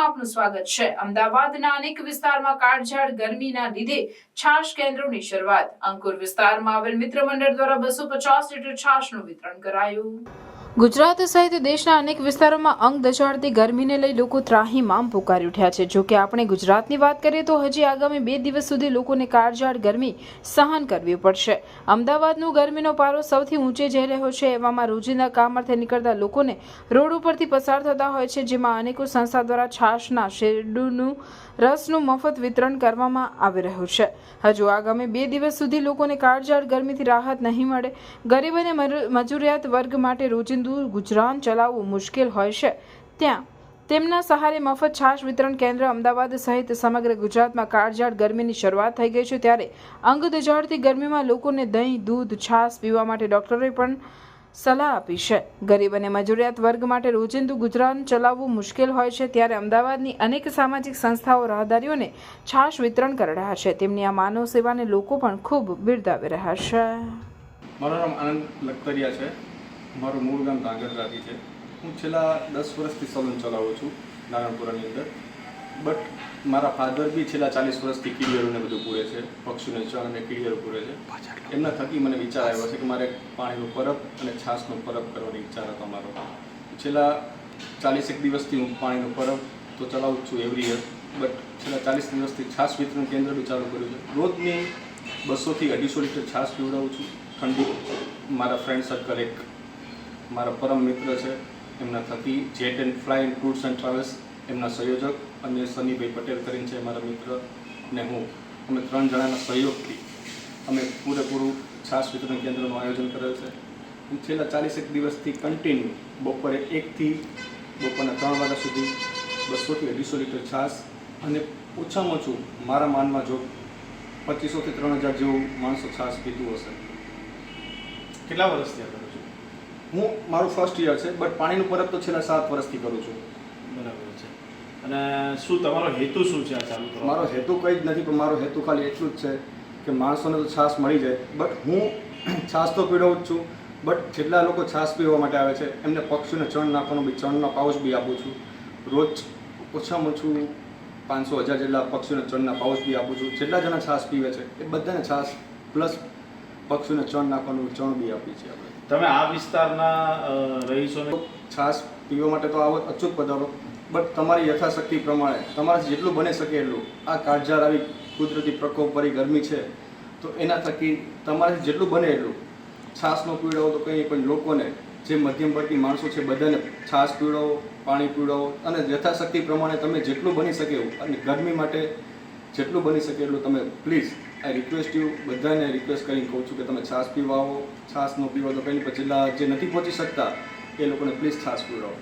આપનું સ્વાગત છે। અમદાવાદના અનેક વિસ્તારમાં કાળઝાળ ગરમીના લીધે છાશ કેન્દ્રોની શરૂઆત। અંકુર વિસ્તારમાં આવેલ મિત્ર મંડળ દ્વારા 250 લીટર છાશનું વિતરણ કરાયું। ગુજરાત સહિત દેશના અનેક વિસ્તારોમાં અંગ દઝાડતી ગરમીને લઈ લોકો ત્રાહિમામ પુકારી ઉઠ્યા છે। જો કે આપણે ગુજરાતની વાત કરીએ તો હજી આગામી 2 દિવસ સુધી લોકોને કાળઝાળ ગરમી સહન કરવી પડશે। અમદાવાદનો ગરમીનો પારો સૌથી ઊંચે જઈ રહ્યો છે। એવામાં રોજિંદા કામ અર્થે નીકળતા લોકોને રોડ ઉપરથી પસાર થતા હોય છે, જેમાં અનેકો સંસ્થા દ્વારા છાશના શેરડુનું રસનું મફત વિતરણ કરવામાં આવી રહ્યું છે। હજુ આગામી 2 દિવસ સુધી લોકોને કાળઝાળ ગરમીથી રાહત નહીં મળે। ગરીબ અને મજૂરિયાત વર્ગ માટે રોજિંદુ ગુજરાન ચલાવવું મુશ્કેલ હોય છે, ત્યાં તેમના સહારે મફત છાશ વિતરણ કેન્દ્ર અમદાવાદ સહિત સમગ્ર ગુજરાતમાં કાળઝાળ ગરમીની શરૂઆત થઈ ગઈ છે। ત્યારે અંગ દઝાડતી ગરમીમાં લોકોને દહીં, દૂધ, છાશ પીવા માટે ડોક્ટરોએ પણ સલાહ આપી છે। ગરીબ અને મજૂરિયાત વર્ગ માટે રોજિંદુ ગુજરાન ચલાવવું મુશ્કેલ હોય છે, ત્યારે અમદાવાદની અનેક સામાજિક સંસ્થાઓ રાહદારીઓને છાશ વિતરણ કરી રહ્યા છે। તેમની આ માનવ સેવાને લોકો પણ ખૂબ બિરદાવી રહ્યા છે। મારું નામ આનંદ લખતરિયા છે। મારું મૂળ ગામ ધાંગધ્રાથી છે। હું છેલ્લા 10 વર્ષથી સલૂન ચલાવું છું નારણપુરાની અંદર। બટ મારા ફાધર બી છેલ્લા 40 વર્ષથી કીડિયરોને બધું પૂરે છે, પક્ષીને ચણ અને કીડિયરો પૂરે છે। એમના થકી મને વિચાર આવ્યો છે કે મારે પાણીનું પરબ અને છાશનું પરબ કરવાની વિચાર હતો મારો। છેલ્લા 40 દિવસથી હું પાણીનું પરબ તો ચલાવું જ છું એવરી યર, બટ છેલ્લા 40 દિવસથી છાશ વિતરણ કેન્દ્ર બી ચાલુ કર્યું છે। રોજની 200 થી 250 લીટર છાશ પીવડાવું છું ઠંડી। મારા ફ્રેન્ડ સર્કલ એક મારા પરમ મિત્ર છે, એમના થકી jet and fly tours and travels એમના સંયોજક અને સનીભાઈ પટેલ કરીને છે મારા મિત્ર ને હું, અમે 3 જણાના સહયોગથી અમે પૂરેપૂરું છાશ વિતરણ કેન્દ્રનું આયોજન કરેલ છે। છેલ્લા 40 દિવસથી કન્ટિન્યુ બપોરે 1 થી બપોરના 3 વાગ્યા સુધી 200 થી 250 લીટર છાશ, અને ઓછામાં ઓછું મારા માનમાં જો 2500 થી 3000 જેવું માણસો છાશ પીતું હશે। કેટલા વર્ષથી આ કરો છો? હું મારું ફર્સ્ટ યર છે, બટ પાણીનું પરબ તો છેલ્લા 7 વર્ષથી કરું છું। બરાબર છે। અને શું તમારો હેતુ શું છે આ ચાલુ કરવાનો? મારો હેતુ કંઈ જ નથી, પણ મારો હેતુ ખાલી એટલું જ છે કે માણસોને તો છાશ મળી જાય। બટ હું છાશ તો પીવડાવું જ છું, બટ જેટલા લોકો છાશ પીવા માટે આવે છે એમને પક્ષીને ચણ નાખવાનું બી ચણનો પાઉચ બી આપું છું। રોજ ઓછામાં ઓછું 500-1000 જેટલા પક્ષીઓને ચણના પાઉચ બી આપું છું। જેટલા જણા છાશ પીવે છે એ બધાને છાશ પ્લસ પક્ષીઓને ચણ નાખવાનું ચણ બી આપીએ છીએ આપણે। તમે આ વિસ્તારના રહીશોને છાશ પીવા માટે તો આવો અચૂક પધારો, બટ તમારી યથાશક્તિ પ્રમાણે તમારાથી જેટલું બની શકે એટલું, આ કાળઝાળ આવી કુદરતી પ્રકોપભરી ગરમી છે તો એના થકી તમારાથી જેટલું બને એટલું છાશનો પીવડાવો તો કંઈ પણ લોકોને જે મધ્યમ વર્ગી માણસો છે બધાને છાશ પીવડાવો, પાણી પીવડાવો, અને યથાશક્તિ પ્રમાણે તમે જેટલું બની શકે એવું, અને ગરમી માટે જેટલું બની શકે એટલું તમે પ્લીઝ આઈ રિક્વેસ્ટ યુ, બધાને રિક્વેસ્ટ કરીને કહું છું કે તમે છાશ પીવા આવો। છાશ ન પીવા તો કંઈ પછી જે નથી પહોંચી શકતા એ લોકોને પ્લીઝ છાશ પીવડાવો।